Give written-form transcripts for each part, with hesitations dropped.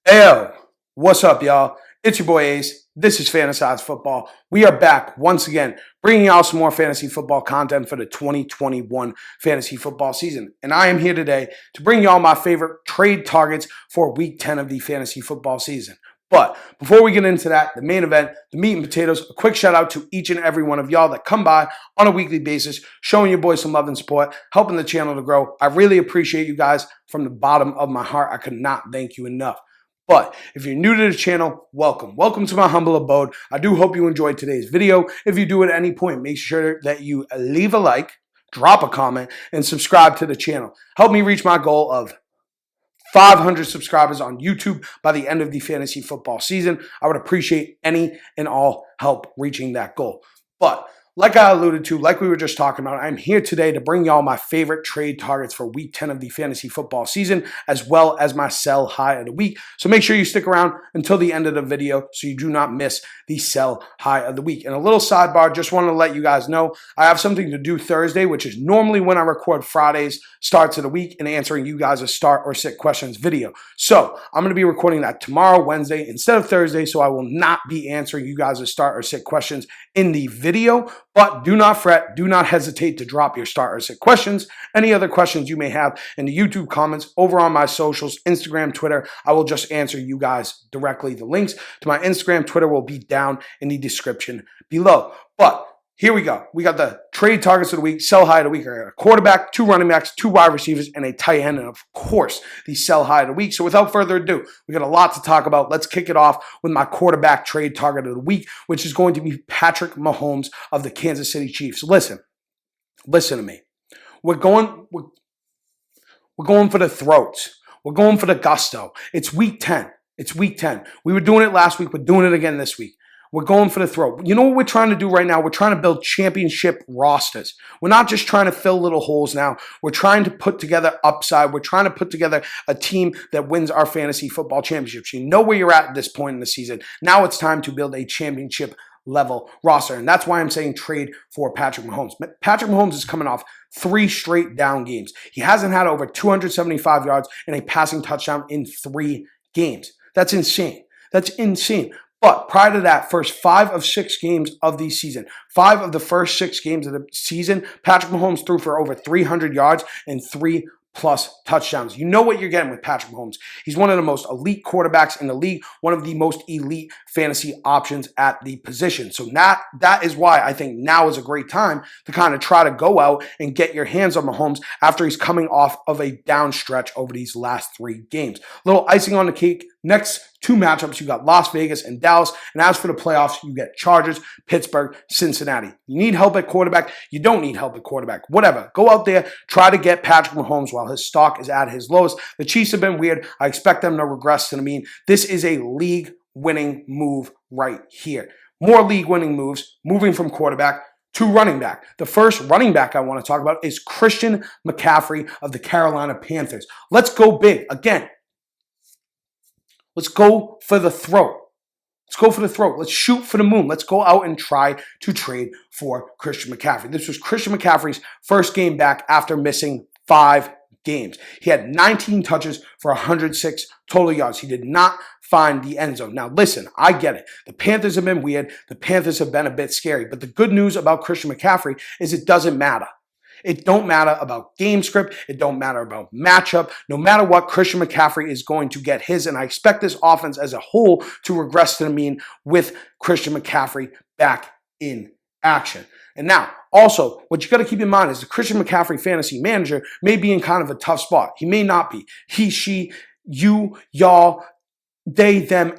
Hey, what's up, y'all? It's your boy Ace. This is Fantasized Football. We are back once again, bringing y'all some more fantasy football content for the 2021 fantasy football season. And I am here today to bring y'all my favorite trade targets for week 10 of the fantasy football season. But before we get into that, the main event, the meat and potatoes, a quick shout out to each and every one of y'all that come by on a weekly basis, showing your boys some love and support, helping the channel to grow. I really appreciate you guys from the bottom of my heart. I could not thank you enough. But if you're new to the channel, welcome. Welcome to my humble abode. I do hope you enjoyed today's video. If you do at any point, make sure that you leave a like, drop a comment, and subscribe to the channel. Help me reach my goal of 500 subscribers on YouTube by the end of the fantasy football season. I would appreciate any and all help reaching that goal. But like I alluded to, like we were just talking about, I'm here today to bring y'all my favorite trade targets for week 10 of the fantasy football season, as well as my sell high of the week. So make sure you stick around until the end of the video so you do not miss the sell high of the week. And a little sidebar, just want to let you guys know, I have something to do Thursday, which is normally when I record Fridays, starts of the week, and answering you guys a start or sit questions video. So I'm going to be recording that tomorrow, Wednesday, instead of Thursday, so I will not be answering you guys a start or sit questions in the video. But do not fret, do not hesitate to drop your start or sit questions. Any other questions you may have in the YouTube comments over on my socials, Instagram, Twitter, I will just answer you guys directly. The links to my Instagram, Twitter will be down in the description below. But here we go. We got the trade targets of the week, sell high of the week. I got a quarterback, 2 running backs, 2 wide receivers, and a tight end, and of course, the sell high of the week. So without further ado, we got a lot to talk about. Let's kick it off with my quarterback trade target of the week, which is going to be Patrick Mahomes of the Kansas City Chiefs. Listen to me. We're going for the throats. We're going for the gusto. It's week 10. It's week 10. We were doing it last week. We're doing it again this week. We're going for the throat. You know what we're trying to do right now? We're trying to build championship rosters. We're not just trying to fill little holes now. We're trying to put together upside. We're trying to put together a team that wins our fantasy football championships. You know where you're at this point in the season. Now it's time to build a championship level roster. And that's why I'm saying trade for Patrick Mahomes. Patrick Mahomes is coming off 3 straight down games. He hasn't had over 275 yards and a passing touchdown in 3 games. That's insane. That's insane. But prior to that, first 5 of 6 games of the season, 5 of the first 6 games of the season, Patrick Mahomes threw for over 300 yards and 3+ touchdowns. You know what you're getting with Patrick Mahomes. He's one of the most elite quarterbacks in the league, one of the most elite fantasy options at the position. So that is why I think now is a great time to kind of try to go out and get your hands on Mahomes after he's coming off of a down stretch over these last 3 games. Little icing on the cake. Next 2 matchups, you got Las Vegas and Dallas. And as for the playoffs, you get Chargers, Pittsburgh, Cincinnati. You need help at quarterback. You don't need help at quarterback. Whatever. Go out there, try to get Patrick Mahomes while his stock is at his lowest. The Chiefs have been weird. I expect them to regress to the mean. This is a league-winning move right here. More league-winning moves, moving from quarterback to running back. The first running back I want to talk about is Christian McCaffrey of the Carolina Panthers. Let's go big. Again, let's go for the throat. Let's go for the throat. Let's shoot for the moon. Let's go out and try to trade for Christian McCaffrey. This was Christian McCaffrey's first game back after missing 5 games. He had 19 touches for 106 total yards. He did not find the end zone. Now, listen, I get it. The Panthers have been weird. The Panthers have been a bit scary. But the good news about Christian McCaffrey is it doesn't matter. It don't matter about game script. It don't matter about matchup. No matter what, Christian McCaffrey is going to get his. And I expect this offense as a whole to regress to the mean with Christian McCaffrey back in action. And now, also, what you got to keep in mind is the Christian McCaffrey fantasy manager may be in kind of a tough spot. He may not be. He, she, you, y'all, they, them,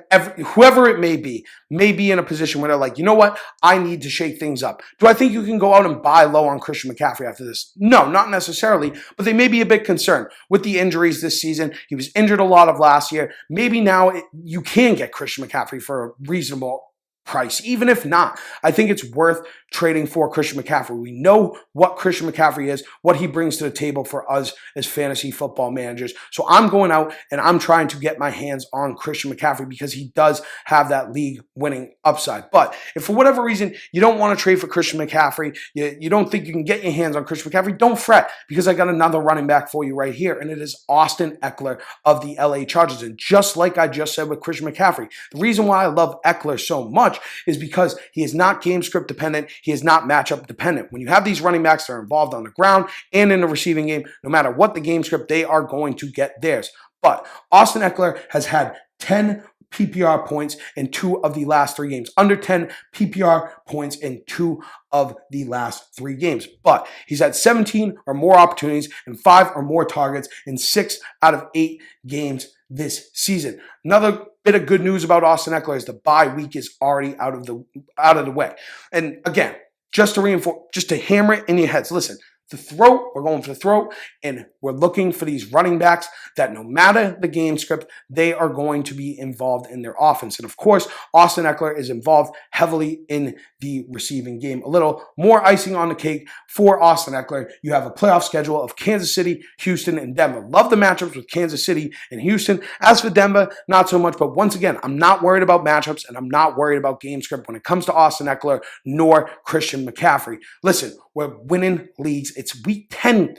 whoever it may be in a position where they're like, you know what? I need to shake things up. Do I think you can go out and buy low on Christian McCaffrey after this? No, not necessarily, but they may be a bit concerned with the injuries this season. He was injured a lot of last year. Maybe now you can get Christian McCaffrey for a reasonable price. Even if not, I think it's worth trading for Christian McCaffrey. We know what Christian McCaffrey is, what he brings to the table for us as fantasy football managers. So I'm going out and I'm trying to get my hands on Christian McCaffrey because he does have that league winning upside. But if for whatever reason you don't want to trade for Christian McCaffrey, you don't think you can get your hands on Christian McCaffrey, don't fret, because I got another running back for you right here, and it is Austin Eckler of the LA Chargers. And just like I just said with Christian McCaffrey, the reason why I love Eckler so much is because he is not game script dependent. He is not matchup dependent. When you have these running backs that are involved on the ground and in the receiving game, no matter what the game script, they are going to get theirs. But Austin Eckler has had 10 PPR points in 2 of the last 3 games. Under 10 PPR points in 2 of the last 3 games. But he's had 17 or more opportunities and 5 or more targets in 6 out of 8 games this season. Another bit of good news about Austin Eckler is the bye week is already out of the way. And again, just to reinforce, just to hammer it in your heads, listen, the throat, we're going for the throat, and we're looking for these running backs that no matter the game script, they are going to be involved in their offense. And of course, Austin Eckler is involved heavily in the receiving game. A little more icing on the cake for Austin Eckler. You have a playoff schedule of Kansas City, Houston, and Denver. Love the matchups with Kansas City and Houston. As for Denver, not so much. But once again, I'm not worried about matchups, and I'm not worried about game script when it comes to Austin Eckler nor Christian McCaffrey. Listen, we're winning leagues. It's week 10.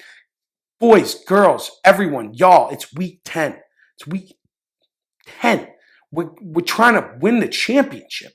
Boys, girls, everyone, y'all, it's week 10. It's week 10. We're trying to win the championship.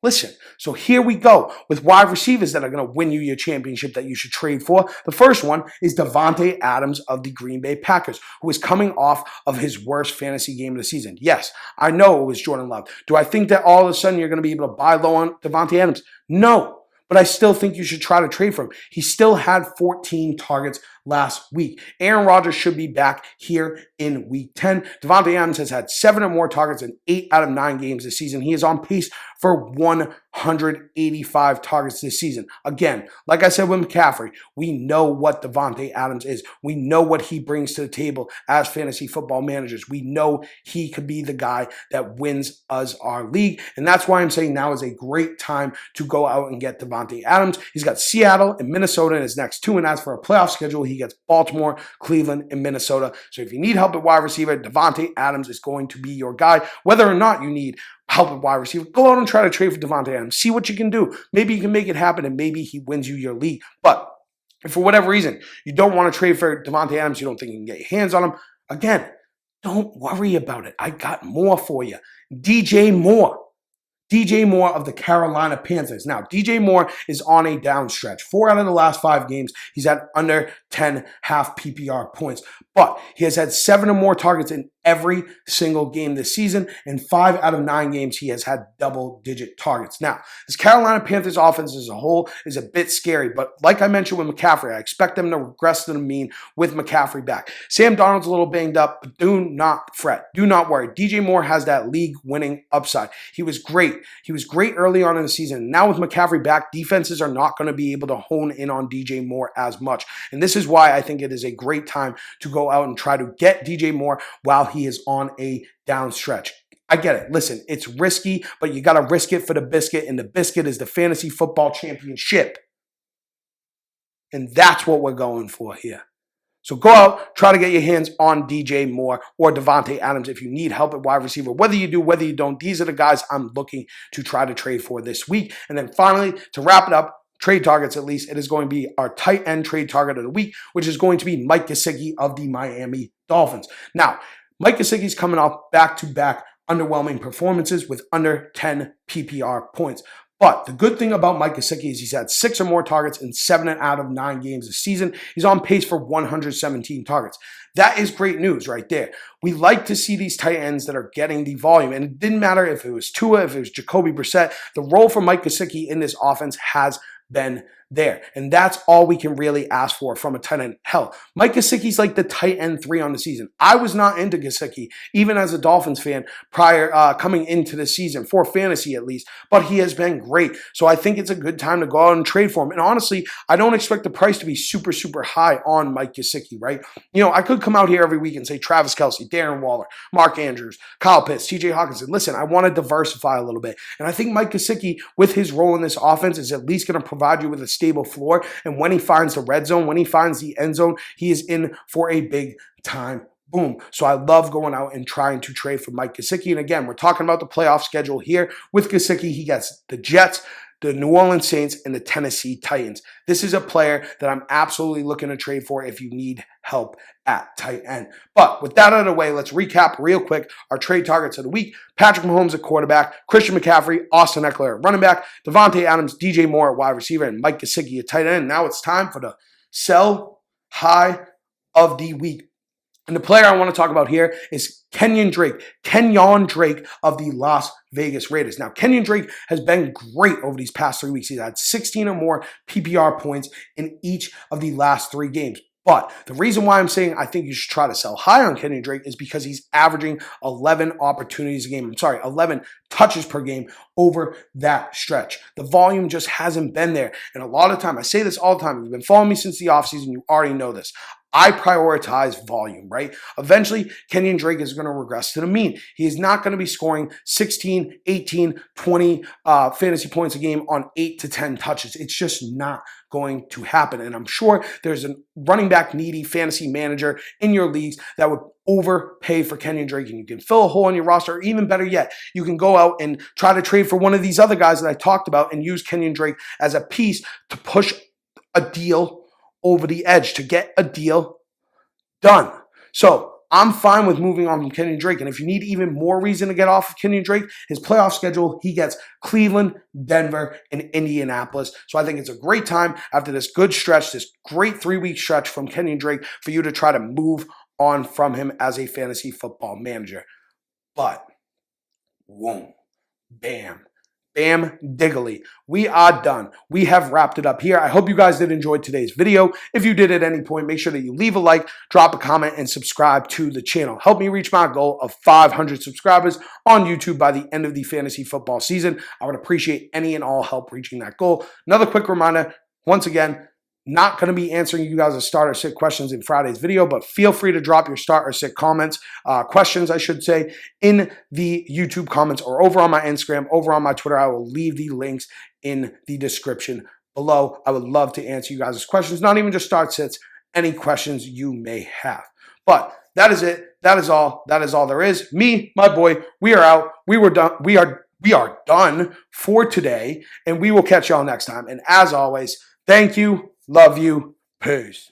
Listen, so here we go with wide receivers that are going to win you your championship that you should trade for. The first one is Devonta Adams of the Green Bay Packers, who is coming off of his worst fantasy game of the season. Yes, I know it was Jordan Love. Do I think that all of a sudden you're going to be able to buy low on Devonta Adams? No. But I still think you should try to trade for him. He still had 14 targets last week. Aaron Rodgers should be back here in week 10. Devonta Adams has had 7 or more targets in 8 out of 9 games this season. He is on pace for 185 targets this season. Again, like I said with McCaffrey, we know what Devonta Adams is. We know what he brings to the table as fantasy football managers. We know he could be the guy that wins us our league. And that's why I'm saying now is a great time to go out and get Devonta Adams. He's got Seattle and Minnesota in his next 2. And as for a playoff schedule, he gets Baltimore, Cleveland, and Minnesota. So if you need help at wide receiver, Devonta Adams is going to be your guy. Whether or not you need help at wide receiver, go out and try to trade for Devonta Adams. See what you can do. Maybe you can make it happen, and maybe he wins you your league. But if for whatever reason you don't want to trade for Devonta Adams, you don't think you can get your hands on him, again, don't worry about it. I got more for you. DJ Moore. DJ Moore of the Carolina Panthers. Now, DJ Moore is on a down stretch. 4 out of the last 5 games, he's at under 10 half PPR points. But he has had 7 or more targets in every single game this season. In 5 out of 9 games, he has had double-digit targets. Now, this Carolina Panthers offense as a whole is a bit scary. But like I mentioned with McCaffrey, I expect them to regress to the mean with McCaffrey back. Sam Darnold's a little banged up, but do not fret. Do not worry. DJ Moore has that league-winning upside. He was great. He was great early on in the season. Now with McCaffrey back, defenses are not going to be able to hone in on DJ Moore as much. And this is why I think it is a great time to go out and try to get DJ Moore while he is on a down stretch. I get it. Listen, it's risky, but you got to risk it for the biscuit, and the biscuit is the fantasy football championship. And that's what we're going for here. So go out, try to get your hands on DJ Moore or Devonta Adams if you need help at wide receiver. Whether you do, whether you don't, these are the guys I'm looking to try to trade for this week. And then finally, to wrap it up, trade targets at least, it is going to be our tight end trade target of the week, which is going to be Mike Gesicki of the Miami Dolphins. Now, Mike Gesicki's coming off back-to-back underwhelming performances with under 10 PPR points. But the good thing about Mike Gesicki is he's had 6 or more targets in 7 out of 9 games this season. He's on pace for 117 targets. That is great news right there. We like to see these tight ends that are getting the volume. And it didn't matter if it was Tua, if it was Jacoby Brissett. The role for Mike Gesicki in this offense has been there. And that's all we can really ask for from a tight end. Hell, Mike Gesicki's like the tight end 3 on the season. I was not into Gesicki, even as a Dolphins fan prior coming into the season, for fantasy at least, but he has been great. So I think it's a good time to go out and trade for him. And honestly, I don't expect the price to be super, super high on Mike Gesicki, right? You know, I could come out here every week and say Travis Kelce, Darren Waller, Mark Andrews, Kyle Pitts, TJ Hawkinson. Listen, I want to diversify a little bit. And I think Mike Gesicki, with his role in this offense, is at least going to provide you with a stable floor. And when he finds the red zone, when he finds the end zone, he is in for a big time boom. So I love going out and trying to trade for Mike Gesicki. And again, we're talking about the playoff schedule here. With Gesicki, he gets the Jets, the New Orleans Saints, and the Tennessee Titans. This is a player that I'm absolutely looking to trade for if you need help at tight end. But with that out of the way, let's recap real quick our trade targets of the week. Patrick Mahomes at quarterback, Christian McCaffrey, Austin Eckler at running back, Devonta Adams, DJ Moore at wide receiver, and Mike Gesicki at tight end. Now it's time for the sell high of the week. And the player I want to talk about here is Kenyon Drake of the Las Vegas Raiders. Now, Kenyon Drake has been great over these past 3 weeks. He's had 16 or more PPR points in each of the last 3 games. But the reason why I'm saying I think you should try to sell high on Kenyon Drake is because he's averaging 11 opportunities a game. 11 touches per game over that stretch. The volume just hasn't been there. And a lot of time, I say this all the time, if you've been following me since the offseason, you already know this. I prioritize volume, right? Eventually, Kenyon Drake is going to regress to the mean. He is not going to be scoring 16, 18, 20 fantasy points a game on 8 to 10 touches. It's just not going to happen. And I'm sure there's a running back needy fantasy manager in your leagues that would overpay for Kenyon Drake, and you can fill a hole in your roster, or even better yet, you can go out and try to trade for one of these other guys that I talked about and use Kenyon Drake as a piece to push a deal over the edge, to get a deal done. So I'm fine with moving on from Kenyon Drake. And if you need even more reason to get off of Kenyon Drake, his playoff schedule, he gets Cleveland, Denver, and Indianapolis. So I think it's a great time after this good stretch, this great 3-week stretch from Kenyon Drake, for you to try to move on from him as a fantasy football manager. But, whoom, bam, diggly. We are done. We have wrapped it up here. I hope you guys did enjoy today's video. If you did at any point, make sure that you leave a like, drop a comment, and subscribe to the channel. Help me reach my goal of 500 subscribers on YouTube by the end of the fantasy football season. I would appreciate any and all help reaching that goal. Another quick reminder, once again, not going to be answering you guys' start or sit questions in Friday's video, but feel free to drop your start or sit comments, questions, I should say, in the YouTube comments or over on my Instagram, over on my Twitter. I will leave the links in the description below. I would love to answer you guys' questions, not even just start sits, any questions you may have. But that is it. That is all. That is all there is. Me, my boy, we are out. We were done. We are done for today, and we will catch y'all next time. And as always, thank you. Love you. Peace.